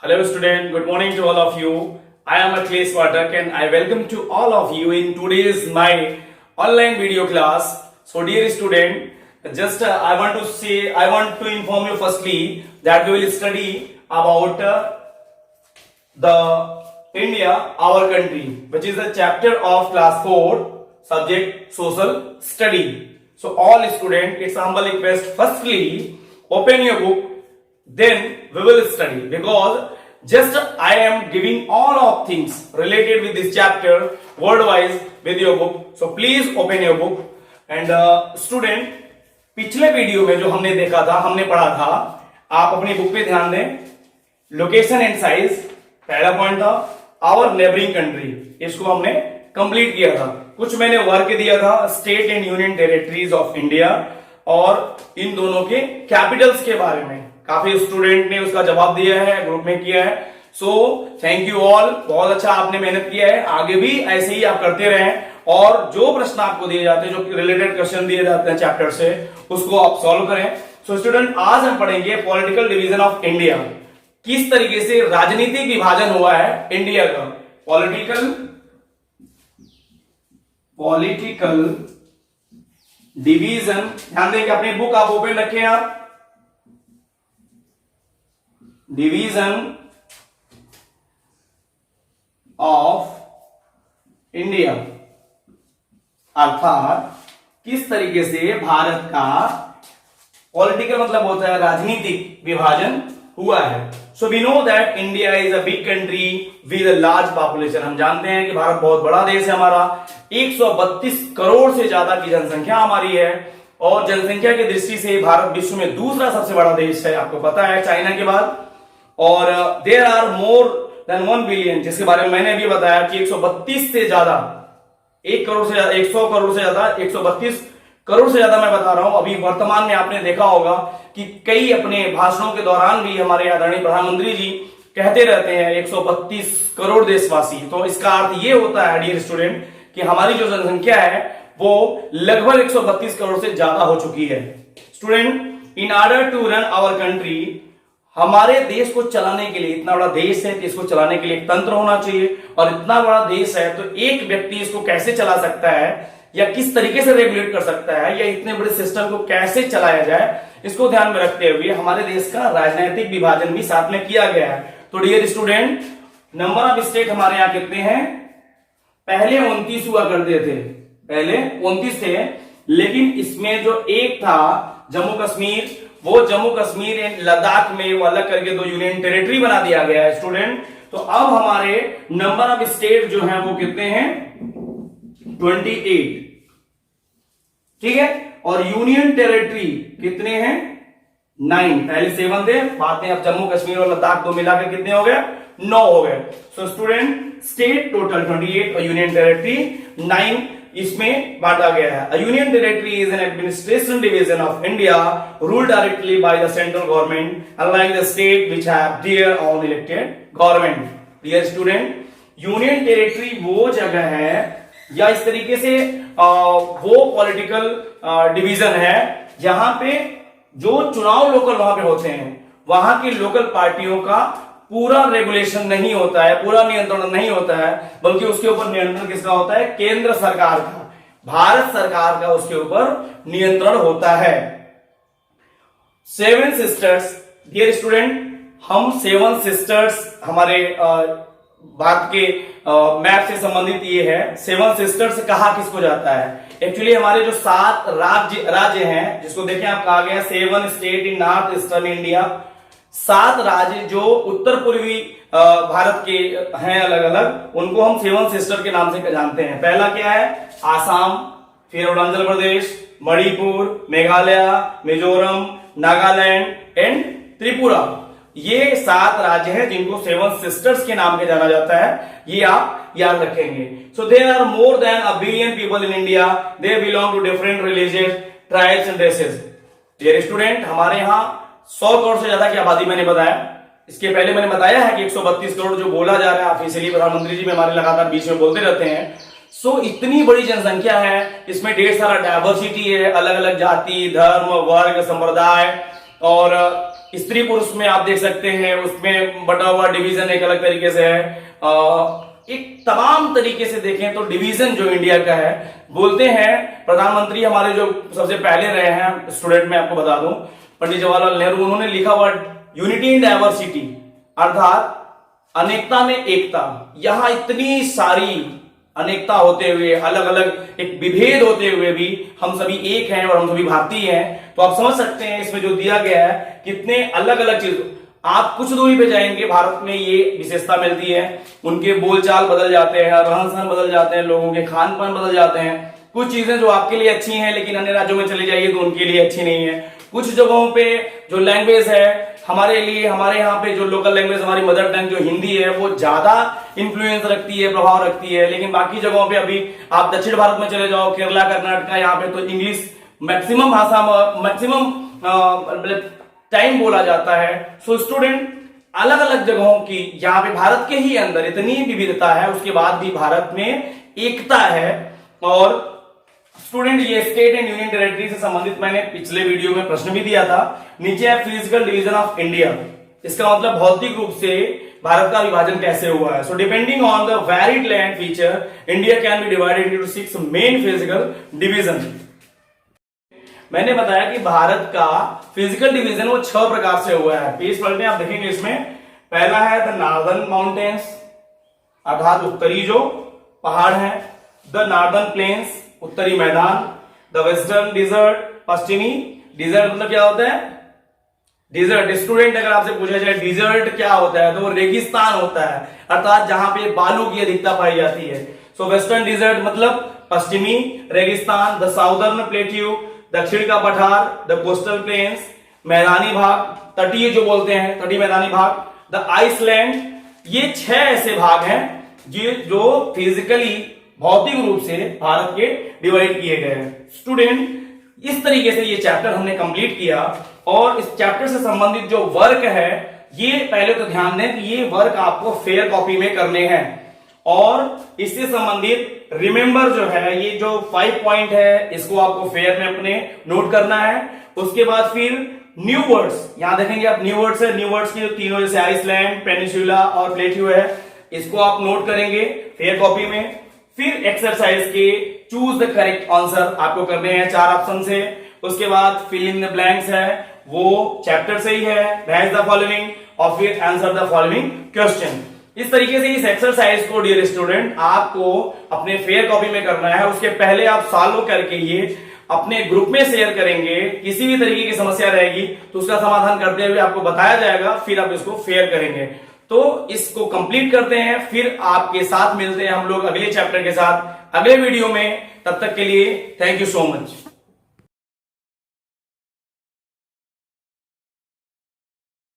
Hello student, good morning to all of you. I am Akhilesh Pathak and I welcome to all of you in today's my online video class. So dear student, just I want to inform you firstly that we will study about the India, our country, which is the chapter of class 4, subject social study. So all students, it's a humble request. Firstly, open your book, then we will study, because just I am giving all of things related with this chapter word wise with your book. So please open your book. And student, पिछले video में जो हमने देखा था, हमने पढ़ा था, आप अपनी बुक पे ध्यान दें. लोकेशन एंड साइज पहला पॉइंट था. आवर नेबरिंग कंट्री, इसको हमने कंप्लीट किया था. कुछ मैंने वर्क दिया था, state and union territories of India, और इन दोनों के कैपिटल्स के बारे में काफी स्टूडेंट ने उसका जवाब दिया है, ग्रुप में किया है. सो थैंक यू ऑल, बहुत अच्छा आपने मेहनत किया है. आगे भी ऐसे ही आप करते रहें, और जो प्रश्न आपको दिए जाते हैं, जो रिलेटेड क्वेश्चन दिए जाते हैं चैप्टर से, उसको आप सॉल्व करें. सो स्टूडेंट, आज हम पढ़ेंगे पॉलिटिकल डिवीजन ऑफ इंडिया. किस तरीके से राजनीतिक विभाजन हुआ है इंडिया का. Political division. ध्यान दें कि अपनी बुक आप ओपन रखें. आप डिवीजन ऑफ इंडिया, अर्थात किस तरीके से भारत का पॉलिटिकल मतलब होता है राजनीतिक विभाजन हुआ है. So we know that India is a big country with a large population. हम जानते हैं कि भारत बहुत बड़ा देश है हमारा. 132 करोड़ से ज्यादा की जनसंख्या हमारी है, और जनसंख्या की दृष्टि से भारत विश्व में दूसरा सबसे बड़ा देश है, आपको पता है, चाइना के बाद. और there are more than 1 billion, जिसके बारे में मैंने अभी बताया कि 132 से ज्यादा, 1 करोड़ से ज्यादा, 100 करोड़ से ज्यादा, 132 करोड़ से ज्यादा मैं बता रहा हूं. अभी वर्तमान में आपने देखा होगा कि कई अपने भाषणों के दौरान भी हमारे आदरणीय प्रधानमंत्री जी कहते रहते हैं 132 करोड़ देशवासी. तो इसका अर्थ ये होता है डियर स्टूडेंट कि हमारी जो जनसंख्या है वो लगभग 132 करोड़ से ज्यादा हो चुकी है. Student, in order to run our country, हमारे देश को चलाने के लिए, इतना बड़ा देश है कि इसको चलाने के लिए एक तंत्र होना चाहिए, और इतना बड़ा देश है तो एक व्यक्ति इसको कैसे चला सकता है, या किस तरीके से रेगुलेट कर सकता है, या इतने बड़े सिस्टम को कैसे चलाया जाए, इसको ध्यान में रखते हुए हमारे देश का राजनीतिक विभाजन भी साथ में किया गया है. तो dear student, number of state हमारे यहां कितने हैं? पहले 29 हुआ करते थे, पहले 29 थे, लेकिन इसमें जो एक था जम्मू कश्मीर, वो जम्मू कश्मीर एंड लद्दाख में वो अलग करके 2 यूनियन टेरिटरी बना दिया गया है स्टूडेंट. तो अब हमारे नंबर ऑफ स्टेट जो है वो कितने हैं? 28. ठीक है. और यूनियन टेरिटरी कितने हैं? 9. पहले 7 थे, बाद में अब जम्मू कश्मीर और लद्दाख दो मिलाकर कितने हो गए? 9 हो गए. सो स्टूडेंट, स्टेट टोटल 28 और यूनियन टेरिटरी 9 इसमें बांटा गया है. Union territory is an administration division of India ruled directly by the central government, unlike the state which have their own elected government. Dear student, union territory वो जगह है, या इस तरीके से वो पॉलिटिकल डिवीजन है जहां पे जो चुनाव लोकल वहां पे होते हैं, वहां की लोकल पार्टियों का पूरा रेगुलेशन नहीं होता है, पूरा नियंत्रण नहीं होता है, बल्कि उसके ऊपर नियंत्रण किसका होता है? केंद्र सरकार का, भारत सरकार का उसके ऊपर नियंत्रण होता है. 7 सिस्टर्स. डियर स्टूडेंट, हम 7 सिस्टर्स, हमारे भारत के मैप से संबंधित ये है. 7 सिस्टर्स कहा किसको जाता है? एक्चुअली हमारे जो 7 राज्य हैं, जिसको देखें आप, कहा गया 7 state in north eastern India. 7 राज्य जो उत्तर पूर्वी भारत के हैं अलग अलग, उनको हम 7 सिस्टर के नाम से जानते हैं. पहला क्या है? आसाम, फिर अरुणाचल प्रदेश, मणिपुर, मेघालय, मिजोरम, नागालैंड एंड त्रिपुरा. ये 7 राज्य हैं जिनको 7 सिस्टर्स के नाम से जाना जाता है. ये आप याद रखेंगे. So there are more than a billion people in India. They belong to different religious, tribes and races. Dear student, हमारे यहाँ 100 करोड़ से ज्यादा की आबादी मैंने बताया. इसके पहले मैंने बताया है कि 132 करोड़ जो बोला जा रहा है ऑफिशियली, प्रधानमंत्री जी में हमारे लगातार बीच में बोलते रहते हैं. सो इतनी बड़ी जनसंख्या है, इसमें ढेर सारा डायवर्सिटी है, अलग अलग जाति, धर्म, वर्ग, संप्रदाय, और स्त्री पुरुष में आप देख सकते हैं, उसमें बटा हुआ डिवीजन एक अलग तरीके से है। एक तमाम तरीके से देखें तो डिवीजन जो इंडिया का है, बोलते हैं प्रधानमंत्री हमारे जो सबसे पहले रहे हैं स्टूडेंट, में आपको बता दूं, पंडित जवाहरलाल नेहरू, उन्होंने लिखा हुआ यूनिटी इन डाइवर्सिटी, अर्थात अनेकता में एकता। यहां इतनी सारी अनेकता होते हुए, अलग अलग एक विभेद होते हुए भी हम सभी एक हैं और हम सभी भारतीय हैं। तो आप समझ सकते हैं इसमें जो दिया गया है कितने अलग अलग चीज। आप कुछ दूरी पे जाएंगे, भारत में ये विशेषता मिलती है, उनके बोलचाल बदल जाते हैं, रहन सहन बदल जाते हैं, लोगों के खान पान बदल जाते हैं। कुछ चीजें जो आपके लिए अच्छी हैं लेकिन अन्य राज्यों में चले जाइए तो उनके लिए अच्छी नहीं है। कुछ जगहों पे जो लैंग्वेज है हमारे लिए, हमारे यहाँ पे जो लोकल लैंग्वेज हमारी मदर टंग जो हिंदी है वो ज्यादा इंफ्लुएंस रखती है, प्रभाव रखती है। लेकिन बाकी जगहों पे अभी आप दक्षिण भारत में चले जाओ, केरला, कर्नाटका, यहाँ पे तो इंग्लिश मैक्सिमम भाषा, मैक्सिमम टाइम बोला जाता है। सो स्टूडेंट, अलग अलग जगहों की, यहाँ पे भारत के ही अंदर इतनी विविधता है, उसके बाद भी भारत में एकता है। और स्टूडेंट, ये स्टेट एंड यूनियन टेरिटरी से संबंधित मैंने पिछले वीडियो में प्रश्न भी दिया था। नीचे है फिजिकल डिवीजन ऑफ इंडिया, इसका मतलब भौतिक रूप से भारत का विभाजन कैसे हुआ है। So depending on the varied land feature, India can be divided into 6 main physical division. मैंने बताया कि भारत का फिजिकल डिवीजन वो 6 प्रकार से हुआ है। पेज पलटे आप देखेंगे, इसमें पहला है द नॉर्दर्न माउंटेन्स, अर्थात उत्तरी जो पहाड़ है। द नॉर्दर्न प्लेन्स, उत्तरी मैदान। द वेस्टर्न डिजर्ट, पश्चिमी डिजर्ट मतलब क्या होता है? डिजर्ट। स्टूडेंट, अगर आपसे पूछा जाए डिजर्ट क्या होता है तो वो रेगिस्तान होता है, अर्थात जहां पे बालू की अधिकता पाई जाती है। सो वेस्टर्न डिजर्ट मतलब पश्चिमी रेगिस्तान। द साउदर्न प्लेट्यू, दक्षिण का पठार। द कोस्टल प्लेन्स, मैदानी भाग, तटीय जो बोलते हैं, तटीय मैदानी भाग। The island. ये 6 ऐसे भाग हैं जो फिजिकली, भौतिक रूप से भारत के डिवाइड किए गए हैं। स्टूडेंट, इस तरीके से ये चैप्टर हमने कंप्लीट किया। और इस चैप्टर से संबंधित जो वर्क है, ये पहले तो ध्यान दें कि ये वर्क आपको फेयर कॉपी में करने हैं। और इससे संबंधित रिमेंबर जो है, ये जो 5 पॉइंट है, इसको आपको फेयर में अपने नोट करना है। उसके बाद फिर न्यू वर्ड्स, यहां देखेंगे आप न्यू वर्ड्स है, न्यू वर्ड्स की तीनों जैसे आइसलैंड, पेनिसुला और प्लेट्यू है, इसको आप नोट करेंगे फेयर कॉपी में। फिर एक्सरसाइज के चूज द करेक्ट आंसर आपको करने हैं 4 ऑप्शन से। उसके बाद फिल इन द ब्लैंक्स है, वो चैप्टर से ही है, मैच द फॉलोइंग, और फिर आंसर द फॉलोइंग क्वेश्चन। इस तरीके से इस एक्सरसाइज को डियर स्टूडेंट आपको अपने फेयर कॉपी में करना है। उसके पहले आप सॉल्व करके ये अपने ग्रुप में शेयर करेंगे। किसी भी तरीके की समस्या रहेगी तो उसका समाधान करते हुए आपको बताया जाएगा, फिर आप इसको फेयर करेंगे। तो इसको कंप्लीट करते हैं, फिर आपके साथ मिलते हैं हम लोग अगले चैप्टर के साथ अगले वीडियो में। तब तक के लिए थैंक यू सो मच।